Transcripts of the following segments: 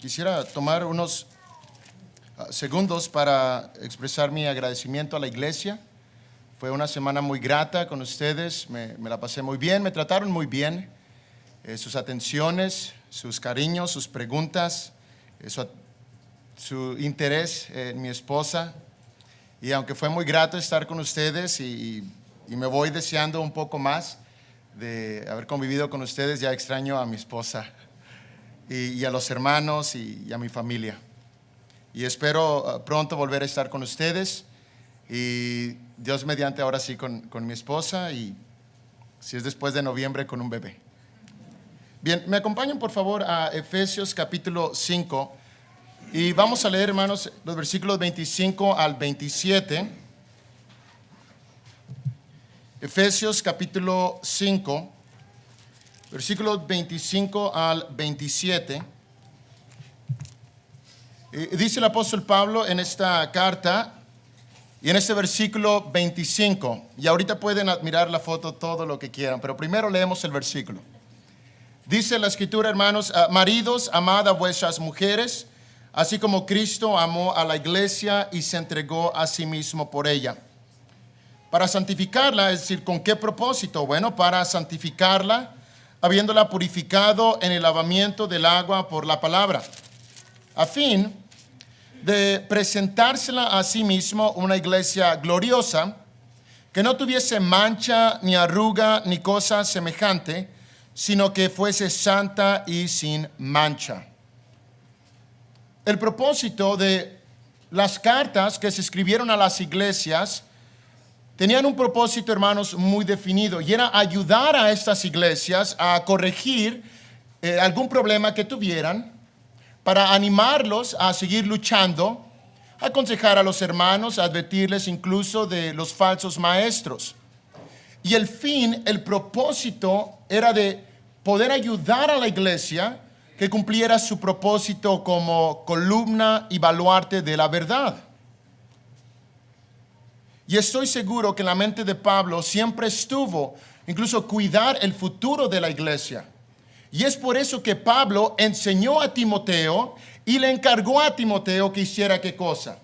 Quisiera tomar unos segundos para expresar mi agradecimiento a la iglesia. Fue una semana muy grata con ustedes, me la pasé muy bien, me trataron muy bien. Sus atenciones, sus cariños, sus preguntas, su interés en mi esposa. Y aunque fue muy grato estar con ustedes y me voy deseando un poco más de haber convivido con ustedes, ya extraño a mi esposa y a los hermanos y a mi familia. Y espero pronto volver a estar con ustedes y Dios mediante ahora sí con mi esposa y si es después de noviembre con un bebé. Bien, me acompañan por favor a Efesios capítulo 5 y vamos a leer, hermanos, los versículos 25 al 27. Efesios capítulo 5, versículos 25 al 27. Dice el apóstol Pablo en esta carta y en este versículo 25, y ahorita pueden admirar la foto todo lo que quieran, pero primero leemos el versículo. Dice la escritura, hermanos, maridos, amad a vuestras mujeres, así como Cristo amó a la iglesia y se entregó a sí mismo por ella, para santificarla. Es decir, ¿con qué propósito? Bueno, para santificarla, habiéndola purificado en el lavamiento del agua por la palabra, a fin de presentársela a sí mismo una iglesia gloriosa, que no tuviese mancha, ni arruga, ni cosa semejante, sino que fuese santa y sin mancha. El propósito de las cartas que se escribieron a las iglesias tenían un propósito, hermanos, muy definido, y era ayudar a estas iglesias a corregir algún problema que tuvieran, para animarlos a seguir luchando, aconsejar a los hermanos, advertirles incluso de los falsos maestros. Y el propósito era de poder ayudar a la iglesia que cumpliera su propósito como columna y baluarte de la verdad. Y estoy seguro que en la mente de Pablo siempre estuvo incluso cuidar el futuro de la iglesia. Y es por eso que Pablo enseñó a Timoteo y le encargó a Timoteo que hiciera ¿qué cosa?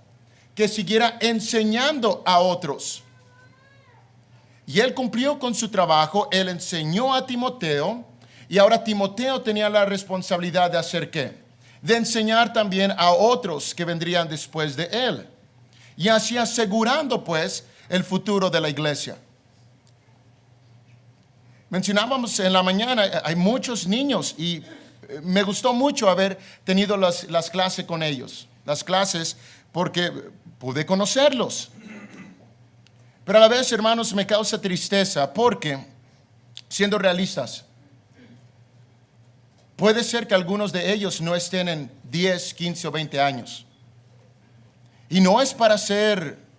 Que siguiera enseñando a otros. Y él cumplió con su trabajo, él enseñó a Timoteo y ahora Timoteo tenía la responsabilidad de hacer ¿qué? De enseñar también a otros que vendrían después de él. Y así asegurando pues el futuro de la iglesia. Mencionábamos en la mañana, hay muchos niños y me gustó mucho haber tenido las clases con ellos. Las clases porque pude conocerlos. Pero a la vez, hermanos, me causa tristeza porque, siendo realistas, puede ser que algunos de ellos no estén en 10, 15 o 20 años. Y no es para ser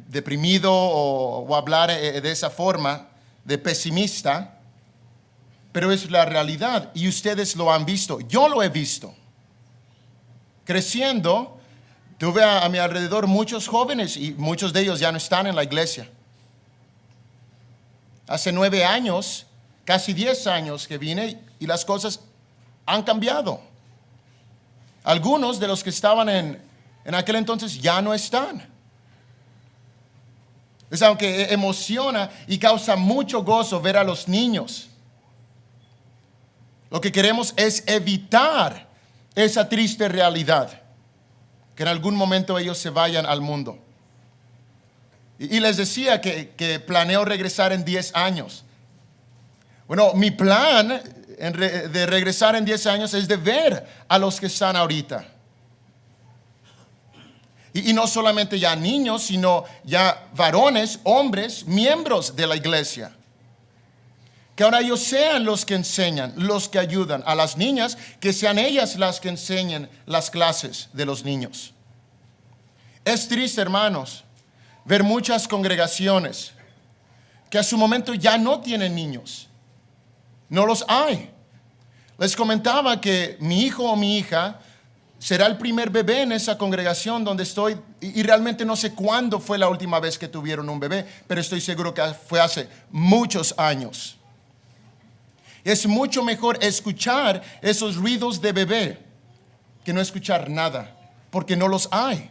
deprimido o hablar de esa forma de pesimista, pero es la realidad y ustedes lo han visto, yo lo he visto. Creciendo, tuve a mi alrededor muchos jóvenes y muchos de ellos ya no están en la iglesia. Hace 9 años, casi 10 años que vine y las cosas han cambiado. Algunos de los que estaban en aquel entonces ya no están. Es aunque emociona y causa mucho gozo ver a los niños. Lo que queremos es evitar esa triste realidad, que en algún momento ellos se vayan al mundo. Y les decía que planeo regresar en 10 años. Bueno, mi plan de regresar en 10 años es de ver a los que están ahorita. Y no solamente ya niños, sino ya varones, hombres, miembros de la iglesia. Que ahora ellos sean los que enseñan, los que ayudan a las niñas, que sean ellas las que enseñen las clases de los niños. Es triste, hermanos, ver muchas congregaciones que a su momento ya no tienen niños. No los hay. Les comentaba que mi hijo o mi hija será el primer bebé en esa congregación donde estoy y realmente no sé cuándo fue la última vez que tuvieron un bebé, pero estoy seguro que fue hace muchos años. Es mucho mejor escuchar esos ruidos de bebé que no escuchar nada, porque no los hay.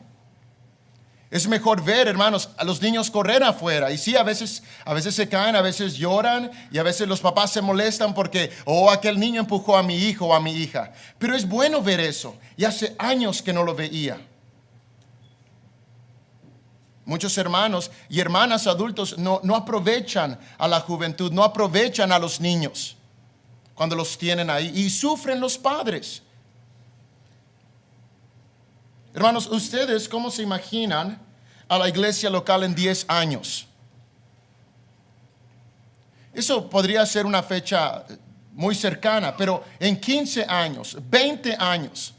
Es mejor ver, hermanos, a los niños correr afuera. Y sí, a veces se caen, a veces lloran y a veces los papás se molestan porque, aquel niño empujó a mi hijo o a mi hija. Pero es bueno ver eso. Y hace años que no lo veía. Muchos hermanos y hermanas adultos no aprovechan a la juventud, no aprovechan a los niños cuando los tienen ahí y sufren los padres. Hermanos, ¿ustedes cómo se imaginan a la iglesia local en 10 años? Eso podría ser una fecha muy cercana, pero en 15 años, 20 años,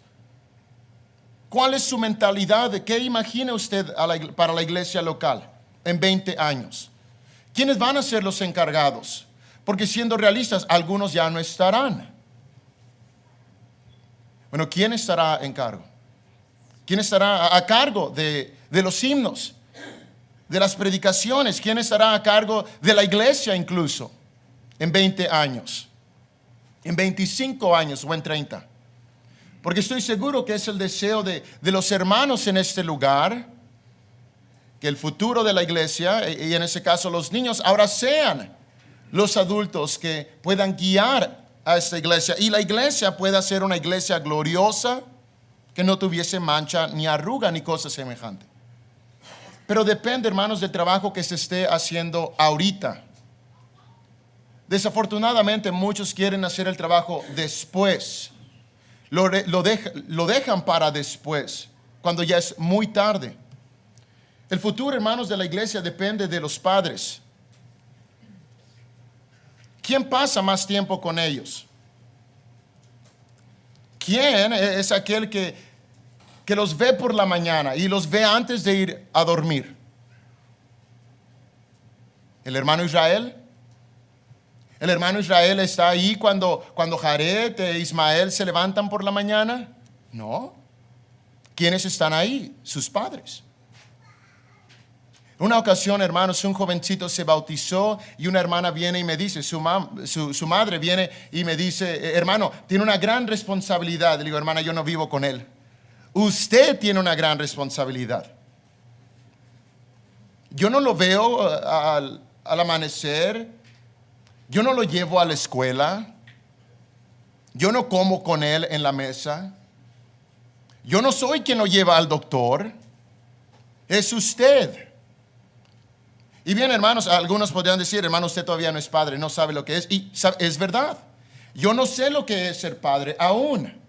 ¿cuál es su mentalidad? ¿De qué imagina usted para la iglesia local en 20 años? ¿Quiénes van a ser los encargados? Porque siendo realistas, algunos ya no estarán. Bueno, ¿quién estará en cargo? ¿Quién estará a cargo de los himnos, de las predicaciones? ¿Quién estará a cargo de la iglesia incluso en 20 años? En 25 años o en 30. Porque estoy seguro que es el deseo de los hermanos en este lugar, que el futuro de la iglesia, y en ese caso los niños, ahora sean los adultos que puedan guiar a esta iglesia. Y la iglesia pueda ser una iglesia gloriosa, que no tuviese mancha, ni arruga, ni cosa semejante. Pero depende, hermanos, del trabajo que se esté haciendo ahorita. Desafortunadamente, muchos quieren hacer el trabajo después. Lo dejan para después, cuando ya es muy tarde. El futuro, hermanos, de la iglesia depende de los padres. ¿Quién pasa más tiempo con ellos? ¿Quién es aquel que los ve por la mañana y los ve antes de ir a dormir? ¿El hermano Israel? ¿El hermano Israel está ahí cuando Jared e Ismael se levantan por la mañana? No. ¿Quiénes están ahí? Sus padres. Una ocasión, hermanos, un jovencito se bautizó y una hermana viene y me dice, su madre viene y me dice, hermano, tiene una gran responsabilidad. Le digo, hermana, yo no vivo con él. Usted tiene una gran responsabilidad. Yo no lo veo al amanecer. Yo no lo llevo a la escuela. Yo no como con él en la mesa. Yo no soy quien lo lleva al doctor. Es usted. Y bien, hermanos, algunos podrían decir, hermano, usted todavía no es padre, no sabe lo que es. Y es verdad. Yo no sé lo que es ser padre aún.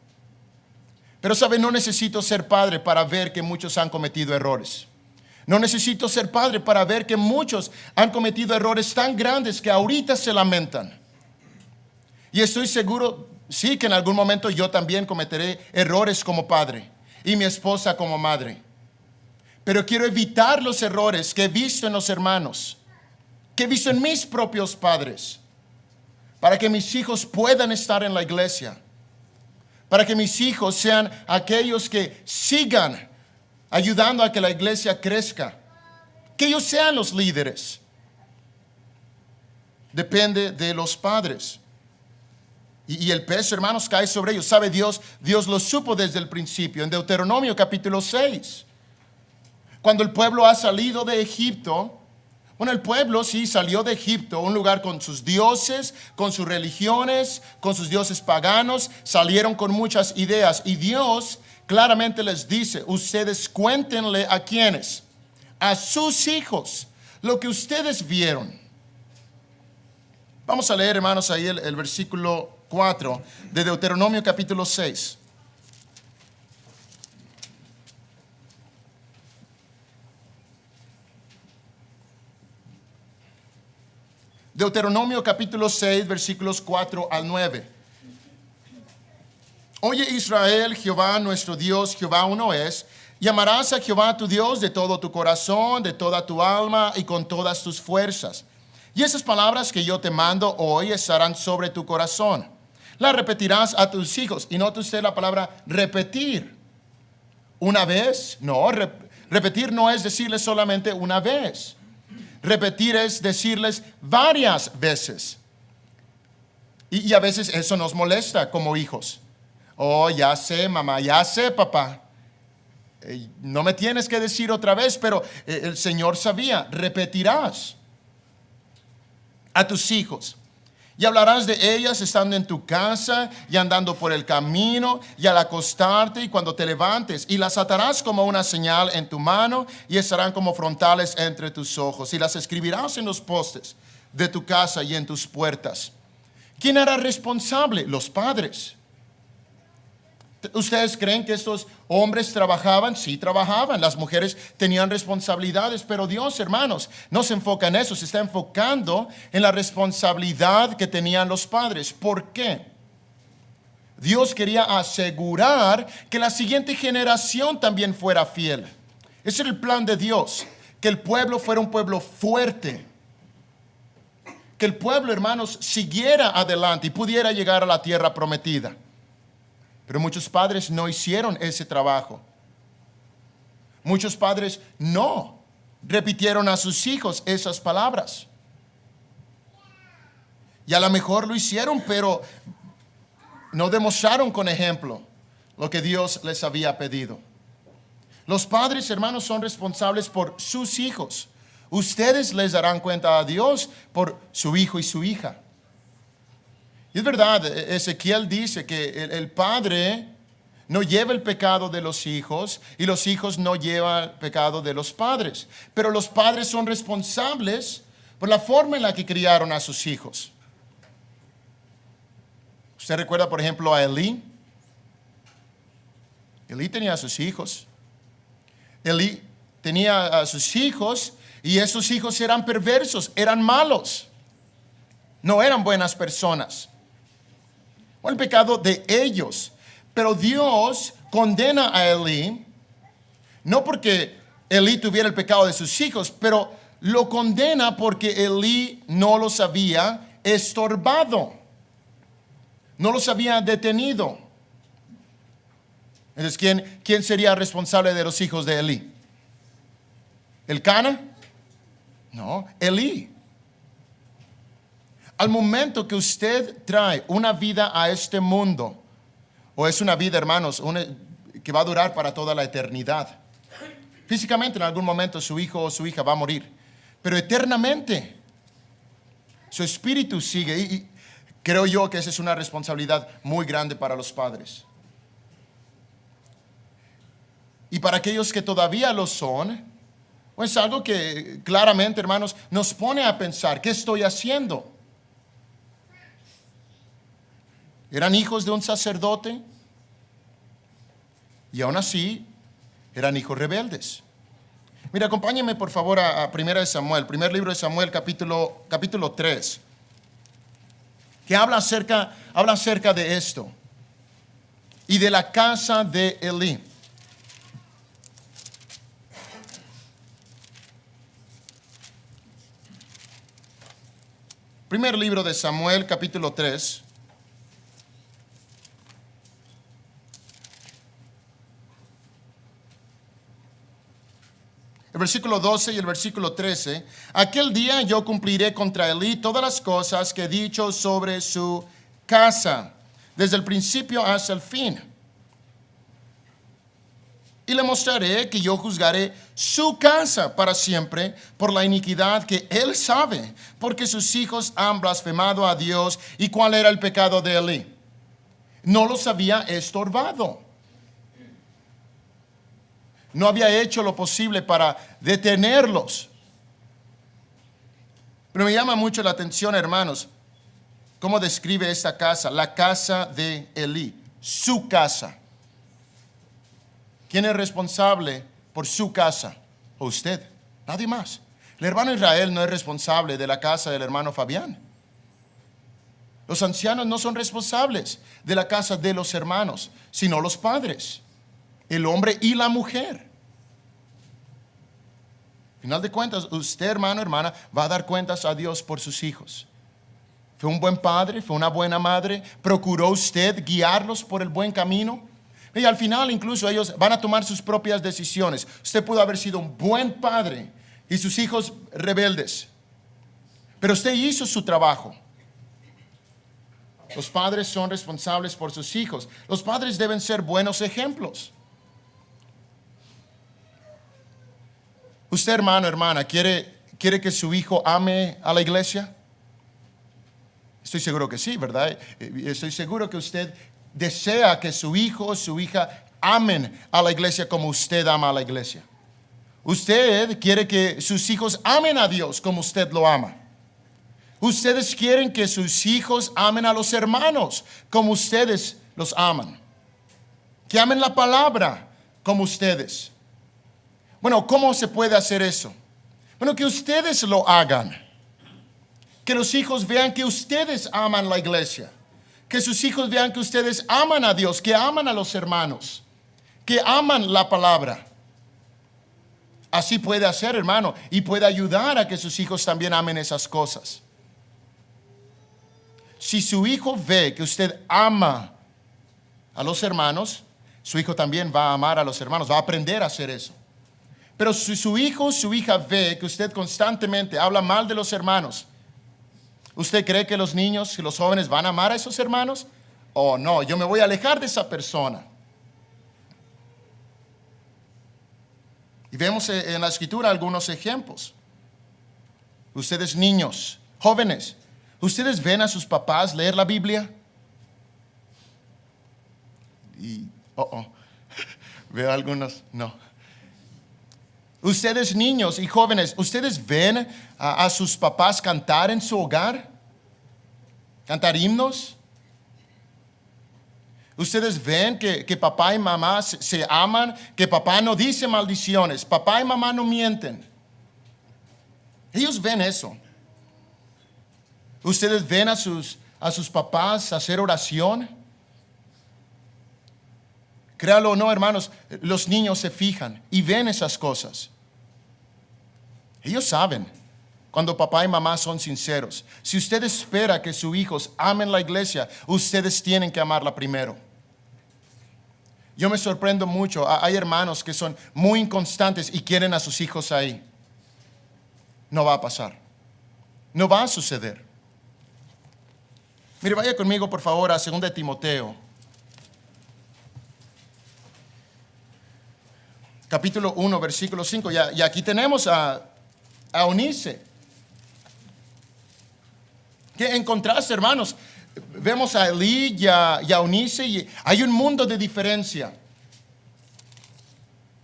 Pero, ¿sabe? No necesito ser padre para ver que muchos han cometido errores. No necesito ser padre para ver que muchos han cometido errores tan grandes que ahorita se lamentan. Y estoy seguro, sí, que en algún momento yo también cometeré errores como padre y mi esposa como madre. Pero quiero evitar los errores que he visto en los hermanos, que he visto en mis propios padres, para que mis hijos puedan estar en la iglesia, para que mis hijos sean aquellos que sigan ayudando a que la iglesia crezca, que ellos sean los líderes. Depende de los padres. Y el peso, hermanos, cae sobre ellos. ¿Sabe? Dios lo supo desde el principio. En Deuteronomio capítulo 6. Cuando el pueblo ha salido de Egipto, bueno, el pueblo sí salió de Egipto, un lugar con sus dioses, con sus religiones, con sus dioses paganos, salieron con muchas ideas. Y Dios claramente les dice, ustedes cuéntenle a quienes, a sus hijos, lo que ustedes vieron. Vamos a leer, hermanos, ahí el versículo 4 de Deuteronomio capítulo 6. Deuteronomio capítulo 6, versículos 4 al 9. Oye Israel, Jehová nuestro Dios, Jehová uno es. Y amarás a Jehová tu Dios de todo tu corazón, de toda tu alma y con todas tus fuerzas. Y esas palabras que yo te mando hoy estarán sobre tu corazón. Las repetirás a tus hijos. Y note usted la palabra repetir. ¿Una vez? No, repetir no es decirles solamente una vez. Repetir es decirles varias veces. Y a veces eso nos molesta como hijos. Oh, ya sé, mamá, ya sé, papá. No me tienes que decir otra vez, pero el Señor sabía, repetirás a tus hijos. Y hablarás de ellas estando en tu casa y andando por el camino y al acostarte y cuando te levantes. Y las atarás como una señal en tu mano y estarán como frontales entre tus ojos. Y las escribirás en los postes de tu casa y en tus puertas. ¿Quién era responsable? Los padres. ¿Ustedes creen que estos hombres trabajaban? Sí, trabajaban. Las mujeres tenían responsabilidades, pero Dios, hermanos, no se enfoca en eso. Se está enfocando en la responsabilidad que tenían los padres. ¿Por qué? Dios quería asegurar que la siguiente generación también fuera fiel. Ese era el plan de Dios, que el pueblo fuera un pueblo fuerte. Que el pueblo, hermanos, siguiera adelante y pudiera llegar a la tierra prometida. Pero muchos padres no hicieron ese trabajo. Muchos padres no repitieron a sus hijos esas palabras. Y a lo mejor lo hicieron, pero no demostraron con ejemplo lo que Dios les había pedido. Los padres, hermanos, son responsables por sus hijos. Ustedes les darán cuenta a Dios por su hijo y su hija. Y es verdad, Ezequiel dice que el padre no lleva el pecado de los hijos y los hijos no llevan el pecado de los padres. Pero los padres son responsables por la forma en la que criaron a sus hijos. ¿Usted recuerda, por ejemplo, a Elí? Elí tenía a sus hijos. Elí tenía a sus hijos y esos hijos eran perversos, eran malos. No eran buenas personas. O el pecado de ellos. Pero Dios condena a Elí, no porque Elí tuviera el pecado de sus hijos, pero lo condena porque Elí no los había estorbado, no los había detenido. Entonces, ¿quién sería responsable de los hijos de Elí? ¿Elcana? No, Elí. Al momento que usted trae una vida a este mundo, o es una vida, hermanos, que va a durar para toda la eternidad. Físicamente, en algún momento, su hijo o su hija va a morir, pero eternamente, su espíritu sigue. Y creo yo que esa es una responsabilidad muy grande para los padres. Y para aquellos que todavía lo son, es algo que claramente, hermanos, nos pone a pensar, ¿qué estoy haciendo? Eran hijos de un sacerdote y aún así eran hijos rebeldes. Mira, acompáñenme por favor a 1 de Samuel, primer libro de Samuel, capítulo 3, que habla acerca de esto y de la casa de Elí. Primer libro de Samuel, capítulo 3. El versículo 12 y el versículo 13. Aquel día yo cumpliré contra Elí todas las cosas que he dicho sobre su casa, desde el principio hasta el fin. Y le mostraré que yo juzgaré su casa para siempre por la iniquidad que él sabe, porque sus hijos han blasfemado a Dios. ¿Y cuál era el pecado de Elí? No los había estorbado. No había hecho lo posible para detenerlos. Pero me llama mucho la atención, hermanos, cómo describe esta casa, la casa de Elí, su casa. ¿Quién es responsable por su casa? Usted, nadie más. El hermano Israel no es responsable de la casa del hermano Fabián. Los ancianos no son responsables de la casa de los hermanos, sino los padres, el hombre y la mujer. Final de cuentas, usted, hermano, hermana, va a dar cuentas a Dios por sus hijos. ¿Fue un buen padre? ¿Fue una buena madre? ¿Procuró usted guiarlos por el buen camino? Y al final incluso ellos van a tomar sus propias decisiones. Usted pudo haber sido un buen padre y sus hijos rebeldes, pero usted hizo su trabajo. Los padres son responsables por sus hijos. Los padres deben ser buenos ejemplos. Usted, hermano, hermana, ¿quiere que su hijo ame a la iglesia? Estoy seguro que sí, ¿verdad? Estoy seguro que usted desea que su hijo o su hija amen a la iglesia como usted ama a la iglesia. Usted quiere que sus hijos amen a Dios como usted lo ama. Ustedes quieren que sus hijos amen a los hermanos como ustedes los aman. Que amen la palabra como ustedes. Bueno, ¿cómo se puede hacer eso? Bueno, que ustedes lo hagan. Que los hijos vean que ustedes aman la iglesia. Que sus hijos vean que ustedes aman a Dios, que aman a los hermanos, que aman la palabra. Así puede hacer, hermano, y puede ayudar a que sus hijos también amen esas cosas. Si su hijo ve que usted ama a los hermanos, su hijo también va a amar a los hermanos, va a aprender a hacer eso. Pero si su hijo o su hija ve que usted constantemente habla mal de los hermanos, ¿usted cree que los niños y los jóvenes van a amar a esos hermanos? Oh, no, yo me voy a alejar de esa persona. Y vemos en la escritura algunos ejemplos. Ustedes niños, jóvenes, ¿ustedes ven a sus papás leer la Biblia? Y, veo algunos, no. Ustedes niños y jóvenes, ¿ustedes ven a sus papás cantar en su hogar? ¿Cantar himnos? Ustedes ven que papá y mamá se aman, que papá no dice maldiciones, papá y mamá no mienten. Ellos ven eso. Ustedes ven a sus papás hacer oración. Créalo o no, hermanos, los niños se fijan y ven esas cosas. Ellos saben cuando papá y mamá son sinceros. Si usted espera que sus hijos amen la iglesia, ustedes tienen que amarla primero. Yo me sorprendo mucho. Hay hermanos que son muy inconstantes y quieren a sus hijos ahí. No va a pasar. No va a suceder. Mire, vaya conmigo por favor a 2 de Timoteo. Capítulo 1, versículo 5. Y aquí tenemos a Eunice. ¿Qué encontraste, hermanos? Vemos a Elí y a Eunice y hay un mundo de diferencia.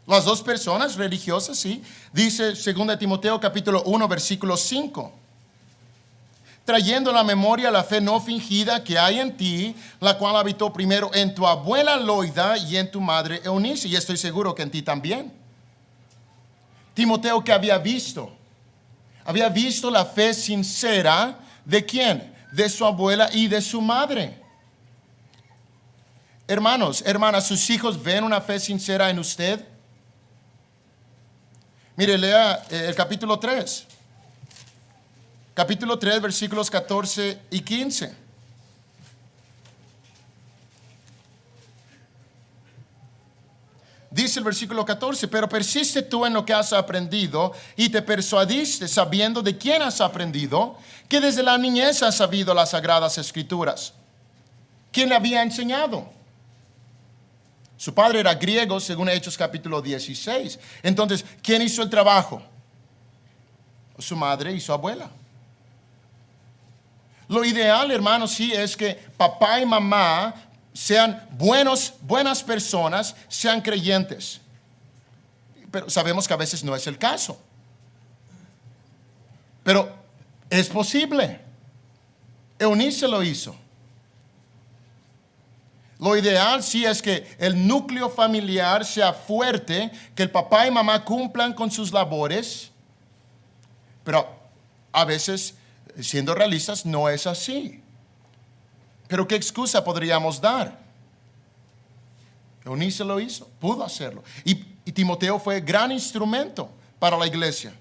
Las dos personas religiosas, sí. Dice 2 Timoteo capítulo 1, versículo 5. Trayendo a la memoria la fe no fingida que hay en ti, la cual habitó primero en tu abuela Loida y en tu madre Eunice. Y estoy seguro que en ti también. Timoteo, ¿qué había visto? Había visto la fe sincera ¿de quién? De su abuela y de su madre. Hermanos, hermanas, ¿sus hijos ven una fe sincera en usted? Mire, lea el capítulo 3. Capítulo 3, versículos 14 y 15. Dice el versículo 14, pero persiste tú en lo que has aprendido y te persuadiste sabiendo de quién has aprendido, que desde la niñez has sabido las sagradas escrituras. ¿Quién le había enseñado? Su padre era griego, según Hechos capítulo 16. Entonces, ¿quién hizo el trabajo? Su madre y su abuela. Lo ideal, hermanos, sí es que papá y mamá sean buenas personas, sean creyentes. Pero sabemos que a veces no es el caso. Pero es posible. Eunice lo hizo. Lo ideal sí es que el núcleo familiar sea fuerte, que el papá y mamá cumplan con sus labores. Pero a veces, siendo realistas, no es así. Pero ¿qué excusa podríamos dar? Eunice lo hizo, pudo hacerlo. Y Timoteo fue gran instrumento para la iglesia.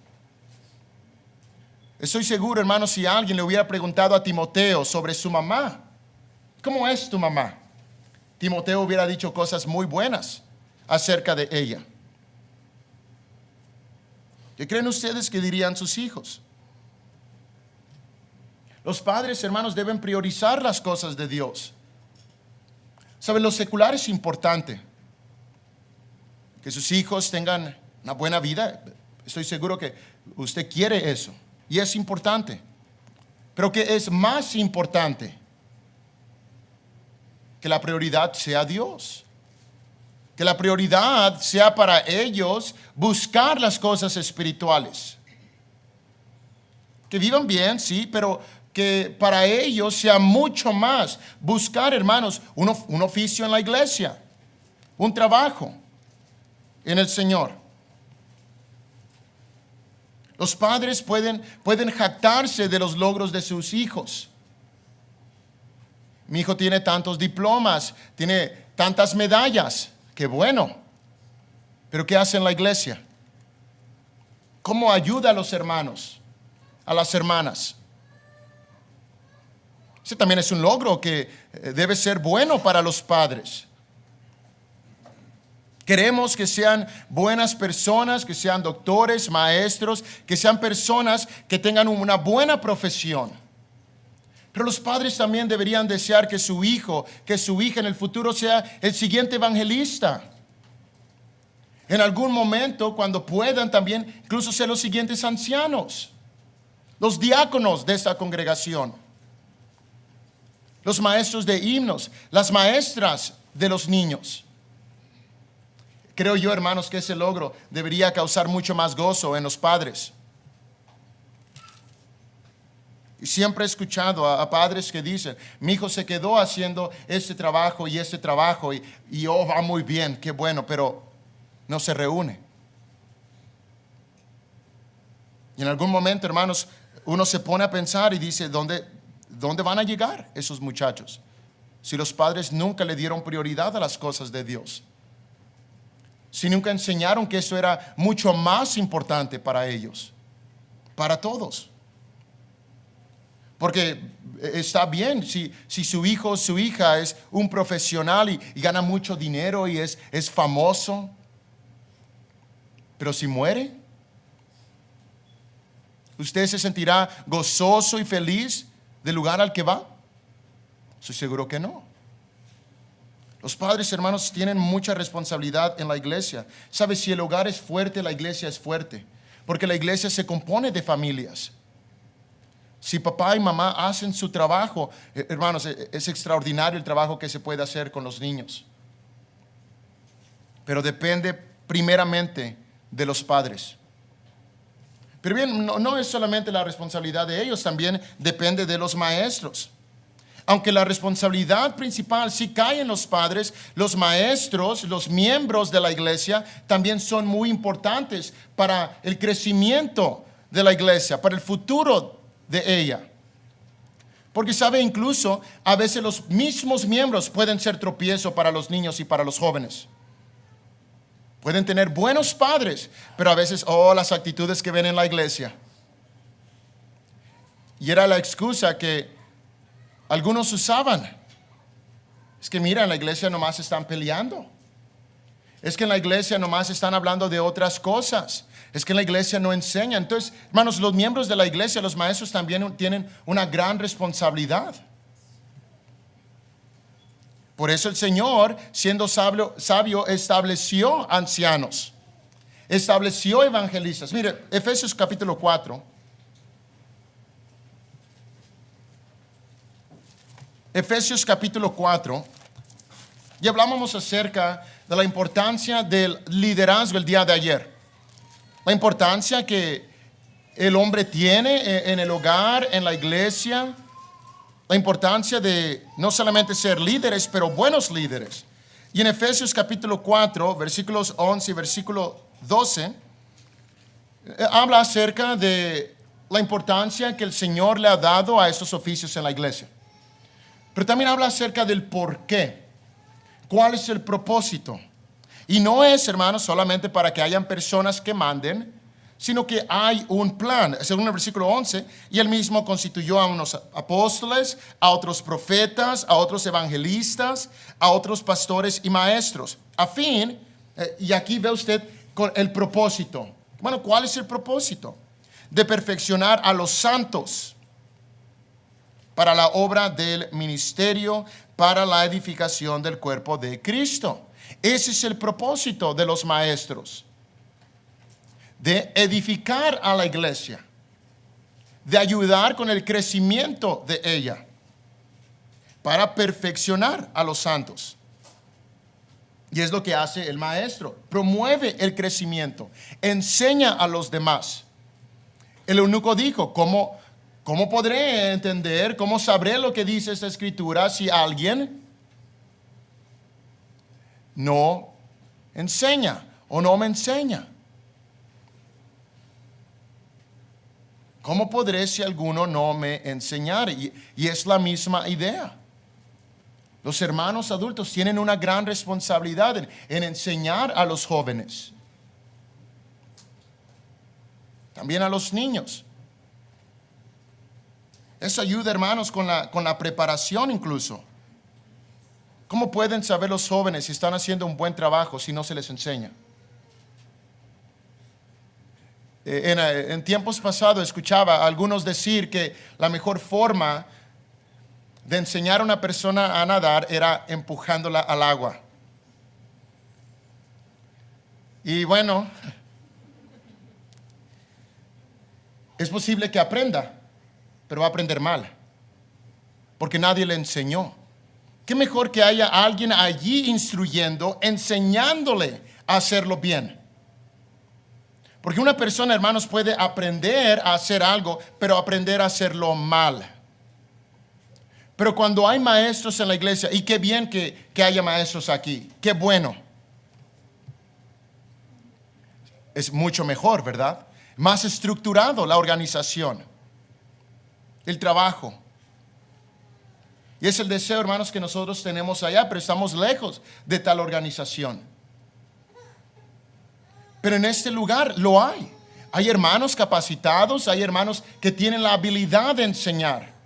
Estoy seguro, hermano, si alguien le hubiera preguntado a Timoteo sobre su mamá, ¿cómo es tu mamá? Timoteo hubiera dicho cosas muy buenas acerca de ella. ¿Qué creen ustedes que dirían sus hijos? Los padres, hermanos, deben priorizar las cosas de Dios. ¿Saben? Lo secular es importante. Que sus hijos tengan una buena vida. Estoy seguro que usted quiere eso. Y es importante. Pero que es más importante que la prioridad sea Dios. Que la prioridad sea para ellos buscar las cosas espirituales. Que vivan bien, sí, pero que para ellos sea mucho más buscar, hermanos, un oficio en la iglesia, un trabajo en el Señor. Los padres pueden jactarse de los logros de sus hijos. Mi hijo tiene tantos diplomas, tiene tantas medallas. Qué bueno. Pero ¿qué hace en la iglesia? ¿Cómo ayuda a los hermanos, a las hermanas? Ese también es un logro que debe ser bueno para los padres. Queremos que sean buenas personas, que sean doctores, maestros, que sean personas que tengan una buena profesión. Pero los padres también deberían desear que su hijo, que su hija en el futuro sea el siguiente evangelista. En algún momento, cuando puedan también, incluso ser los siguientes ancianos, los diáconos de esta congregación, los maestros de himnos, las maestras de los niños. Creo yo, hermanos, que ese logro debería causar mucho más gozo en los padres. Y siempre he escuchado a padres que dicen, mi hijo se quedó haciendo este trabajo y va muy bien, qué bueno, pero no se reúne. Y en algún momento, hermanos, uno se pone a pensar y dice, ¿dónde van a llegar esos muchachos? Si los padres nunca le dieron prioridad a las cosas de Dios. Si nunca enseñaron que eso era mucho más importante para ellos, para todos. Porque está bien si su hijo o su hija es un profesional y gana mucho dinero y es famoso. Pero si muere, ¿usted se sentirá gozoso y feliz del lugar al que va? Estoy seguro que no. Los padres, hermanos, tienen mucha responsabilidad en la iglesia. ¿Sabe? Si el hogar es fuerte, la iglesia es fuerte. Porque la iglesia se compone de familias. Si papá y mamá hacen su trabajo, hermanos, es extraordinario el trabajo que se puede hacer con los niños. Pero depende primeramente de los padres. Pero bien, no es solamente la responsabilidad de ellos, también depende de los maestros. Aunque la responsabilidad principal sí cae en los padres, los maestros, los miembros de la iglesia, también son muy importantes para el crecimiento de la iglesia, para el futuro de ella. Porque sabe, incluso a veces los mismos miembros pueden ser tropiezo para los niños y para los jóvenes. Pueden tener buenos padres, pero a veces, las actitudes que ven en la iglesia. Y era la excusa que algunos usaban. Es que mira, en la iglesia nomás están peleando. Es que en la iglesia nomás están hablando de otras cosas. Es que en la iglesia no enseñan. Entonces, hermanos, los miembros de la iglesia, los maestros también tienen una gran responsabilidad. Por eso el Señor, siendo sabio, estableció ancianos. Estableció evangelistas. Mire, Efesios capítulo 4. Efesios capítulo 4. Y hablábamos acerca de la importancia del liderazgo el día de ayer. La importancia que el hombre tiene en el hogar, en la iglesia. La importancia de no solamente ser líderes, pero buenos líderes. Y en Efesios capítulo 4, versículos 11 y versículo 12, habla acerca de la importancia que el Señor le ha dado a estos oficios en la iglesia. Pero también habla acerca del por qué. ¿Cuál es el propósito? Y no es, hermanos, solamente para que hayan personas que manden, sino que hay un plan. Según el versículo 11, y él mismo constituyó a unos apóstoles, a otros profetas, a otros evangelistas, a otros pastores y maestros. A fin, y aquí ve usted con el propósito. Bueno, ¿cuál es el propósito? De perfeccionar a los santos. para la obra del ministerio, para la edificación del cuerpo de Cristo. Ese es el propósito de los maestros, de edificar a la iglesia, de ayudar con el crecimiento de ella, para perfeccionar a los santos. Y es lo que hace el maestro, promueve el crecimiento, enseña a los demás. El eunuco dijo, ¿cómo podré entender, cómo sabré lo que dice esta escritura si alguien no enseña o no me enseña? ¿Cómo podré si alguno no me enseñare? Y es la misma idea. Los hermanos adultos tienen una gran responsabilidad en enseñar a los jóvenes. También a los niños. Eso ayuda, hermanos, con la preparación incluso. ¿Cómo pueden saber los jóvenes si están haciendo un buen trabajo si no se les enseña? En tiempos pasados escuchaba a algunos decir que la mejor forma de enseñar a una persona a nadar era empujándola al agua. Y bueno, es posible que aprenda, pero va a aprender mal, porque nadie le enseñó. ¿Qué mejor que haya alguien allí instruyendo, enseñándole a hacerlo bien? Porque una persona, hermanos, puede aprender a hacer algo, pero aprender a hacerlo mal. Pero cuando hay maestros en la iglesia, y qué bien que haya maestros aquí, qué bueno. Es mucho mejor, ¿verdad? Más estructurado la organización, el trabajo. Y es el deseo, hermanos, que nosotros tenemos allá, pero estamos lejos de tal organización. Pero en este lugar lo hay. Hay hermanos capacitados, hay hermanos que tienen la habilidad de enseñar.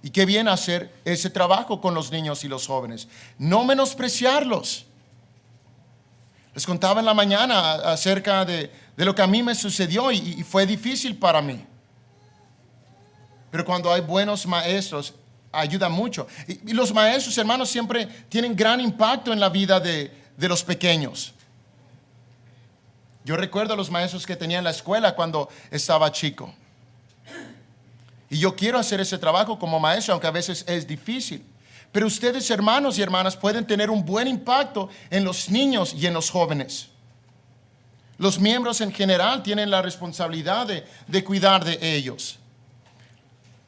Y qué bien hacer ese trabajo con los niños y los jóvenes. No menospreciarlos. Les contaba en la mañana acerca de lo que a mí me sucedió y fue difícil para mí. Pero cuando hay buenos maestros, ayuda mucho. Y los maestros, hermanos, siempre tienen gran impacto en la vida de los pequeños. Yo recuerdo a los maestros que tenía en la escuela cuando estaba chico. Y yo quiero hacer ese trabajo como maestro, aunque a veces es difícil. Pero ustedes, hermanos y hermanas, pueden tener un buen impacto en los niños y en los jóvenes. Los miembros en general tienen la responsabilidad de cuidar de ellos.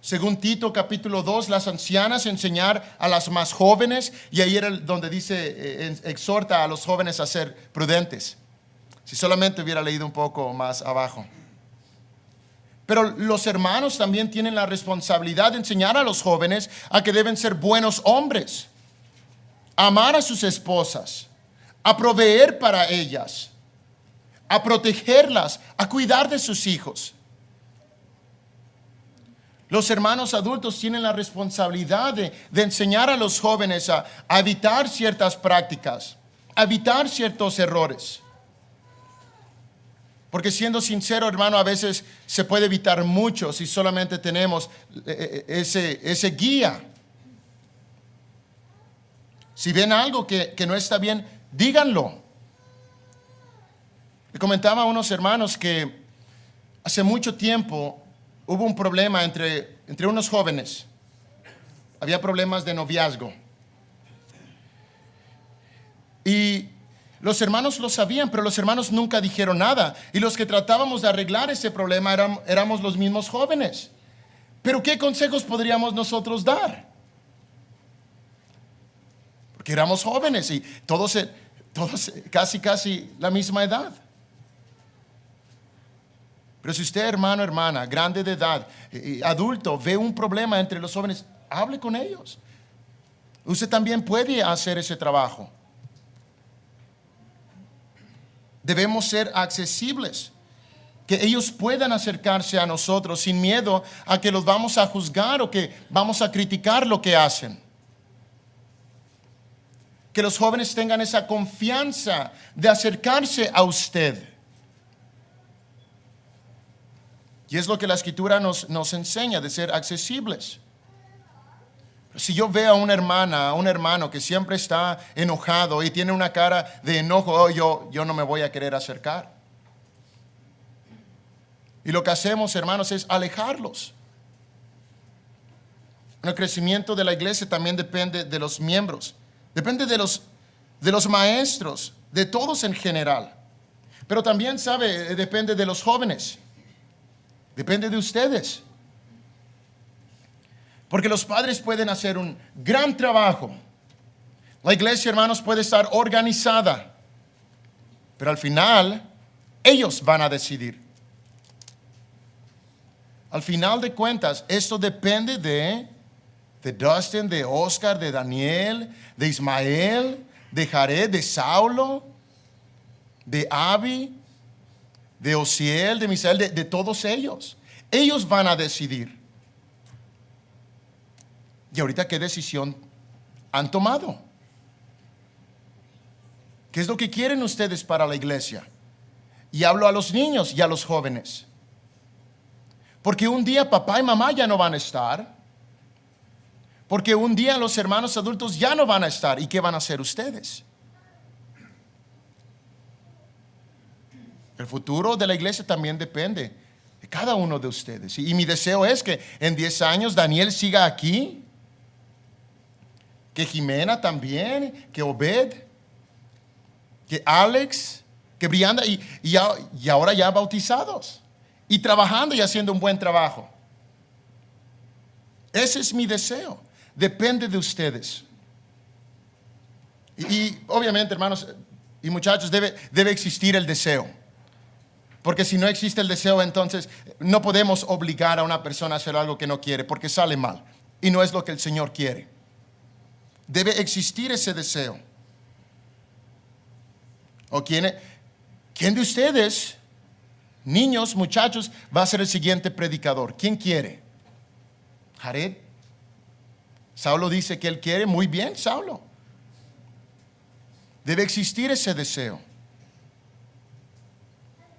Según Tito capítulo 2, las ancianas enseñar a las más jóvenes, y ahí era donde dice, exhorta a los jóvenes a ser prudentes. Si solamente hubiera leído un poco más abajo. Pero los hermanos también tienen la responsabilidad de enseñar a los jóvenes a que deben ser buenos hombres, a amar a sus esposas, a proveer para ellas, a protegerlas, a cuidar de sus hijos. Los hermanos adultos tienen la responsabilidad de enseñar a los jóvenes a evitar ciertas prácticas, a evitar ciertos errores. Porque siendo sincero, hermano, a veces se puede evitar mucho si solamente tenemos ese guía. Si ven algo que no está bien, díganlo. Le comentaba a unos hermanos que hace mucho tiempo hubo un problema entre unos jóvenes. Había problemas de noviazgo. Y los hermanos lo sabían, pero los hermanos nunca dijeron nada. Y los que tratábamos de arreglar ese problema éramos los mismos jóvenes. Pero ¿qué consejos podríamos nosotros dar? Porque éramos jóvenes y todos casi la misma edad. Pero si usted, hermano, hermana, grande de edad, adulto, ve un problema entre los jóvenes, hable con ellos. Usted también puede hacer ese trabajo. Debemos ser accesibles, que ellos puedan acercarse a nosotros sin miedo a que los vamos a juzgar o que vamos a criticar lo que hacen. Que los jóvenes tengan esa confianza de acercarse a usted. Y es lo que la Escritura nos enseña, de ser accesibles. Si yo veo a una hermana, a un hermano que siempre está enojado y tiene una cara de enojo, oh, yo no me voy a querer acercar. Y lo que hacemos, hermanos, es alejarlos. El crecimiento de la iglesia también depende de los miembros, depende de los maestros, de todos en general. Pero también, sabe, depende de los jóvenes, depende de ustedes. Porque los padres pueden hacer un gran trabajo. La iglesia, hermanos, puede estar organizada, pero al final ellos van a decidir. Al final de cuentas, esto depende de Dustin, de Oscar, de Daniel, de Ismael, de Jared, de Saulo, de Abby, de Osiel, de Misael, de todos ellos. Ellos van a decidir. Y ahorita, ¿qué decisión han tomado? ¿Qué es lo que quieren ustedes para la iglesia? Y hablo a los niños y a los jóvenes. Porque un día papá y mamá ya no van a estar. Porque un día los hermanos adultos ya no van a estar. ¿Y qué van a hacer ustedes? El futuro de la iglesia también depende de cada uno de ustedes. Y mi deseo es que en 10 años Daniel siga aquí. Que Jimena también, que Obed, que Alex, que Brianda y ahora ya bautizados y trabajando y haciendo un buen trabajo. Ese es mi deseo. Depende de ustedes. Y obviamente, hermanos y muchachos, debe existir el deseo. Porque si no existe el deseo, entonces no podemos obligar a una persona a hacer algo que no quiere, porque sale mal. Y no es lo que el Señor quiere. Debe existir ese deseo. ¿O quién de ustedes, niños, muchachos, va a ser el siguiente predicador? ¿Quién quiere? Jared. Saulo dice que él quiere. Muy bien, Saulo. Debe existir ese deseo.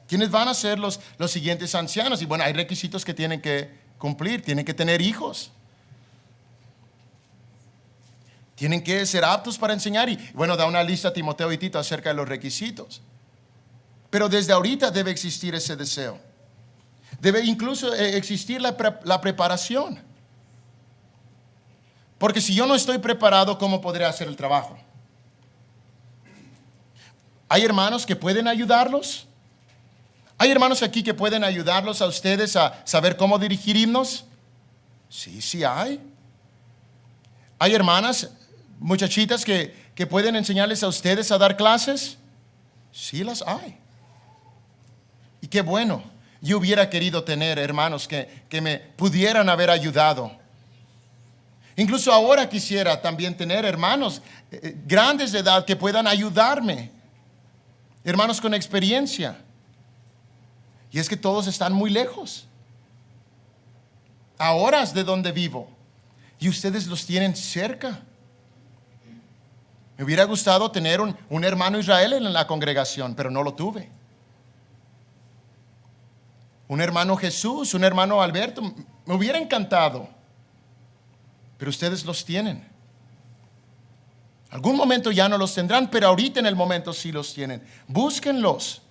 ¿Quiénes van a ser los siguientes ancianos? Y bueno, hay requisitos que tienen que cumplir. Tienen que tener hijos. Tienen que ser aptos para enseñar. Y bueno, da una lista a Timoteo y Tito acerca de los requisitos. Pero desde ahorita debe existir ese deseo. Debe incluso existir la preparación. Porque si yo no estoy preparado, ¿cómo podré hacer el trabajo? ¿Hay hermanos que pueden ayudarlos? ¿Hay hermanos aquí que pueden ayudarlos a ustedes a saber cómo dirigir himnos? Sí hay. ¿Hay hermanas, muchachitas que pueden enseñarles a ustedes a dar clases? Sí las hay. Y qué bueno. Yo hubiera querido tener hermanos que me pudieran haber ayudado. Incluso ahora quisiera también tener hermanos grandes de edad que puedan ayudarme. Hermanos con experiencia. Y es que todos están muy lejos. A horas de donde vivo. Y ustedes los tienen cerca. Me hubiera gustado tener un hermano Israel en la congregación, pero no lo tuve. Un hermano Jesús, un hermano Alberto, me hubiera encantado. Pero ustedes los tienen. Algún momento ya no los tendrán, pero ahorita en el momento sí los tienen. Búsquenlos.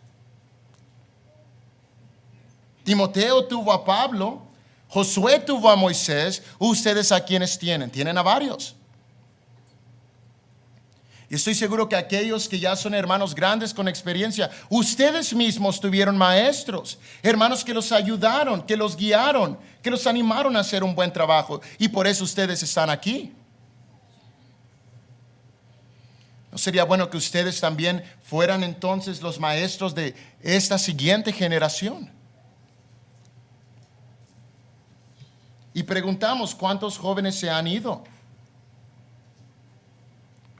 Timoteo tuvo a Pablo, Josué tuvo a Moisés. ¿Ustedes a quiénes tienen? Tienen a varios. Y estoy seguro que aquellos que ya son hermanos grandes con experiencia, ustedes mismos tuvieron maestros, hermanos que los ayudaron, que los guiaron, que los animaron a hacer un buen trabajo. Y por eso ustedes están aquí. ¿No sería bueno que ustedes también fueran entonces los maestros de esta siguiente generación? Y preguntamos, ¿cuántos jóvenes se han ido?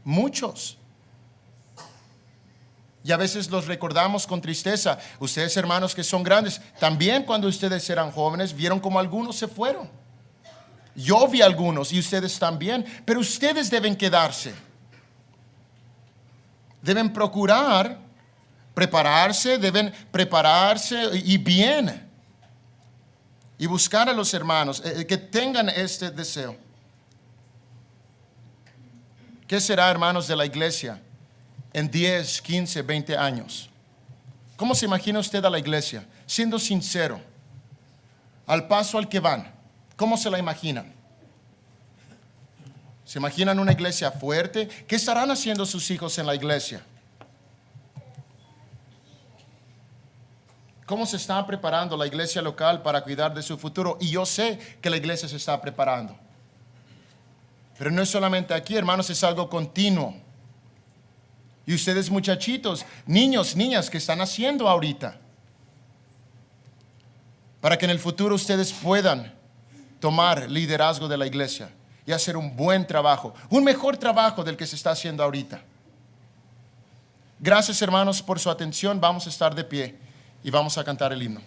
Muchos. Y a veces los recordamos con tristeza. Ustedes, hermanos que son grandes, también cuando ustedes eran jóvenes, vieron como algunos se fueron. Yo vi algunos y ustedes también, pero ustedes deben quedarse. Deben prepararse y bien. y buscar a los hermanos que tengan este deseo. ¿Qué será, hermanos, de la iglesia en 10, 15, 20 años? ¿Cómo se imagina usted a la iglesia? Siendo sincero, al paso al que van, ¿cómo se la imaginan? ¿Se imaginan una iglesia fuerte? ¿Qué estarán haciendo sus hijos en la iglesia? ¿Cómo se está preparando la iglesia local para cuidar de su futuro? Y yo sé que la iglesia se está preparando. Pero no es solamente aquí, hermanos, es algo continuo. Y ustedes, muchachitos, niños, niñas, ¿qué están haciendo ahorita? Para que en el futuro ustedes puedan tomar liderazgo de la iglesia y hacer un buen trabajo, un mejor trabajo del que se está haciendo ahorita. Gracias, hermanos, por su atención. Vamos a estar de pie y vamos a cantar el himno.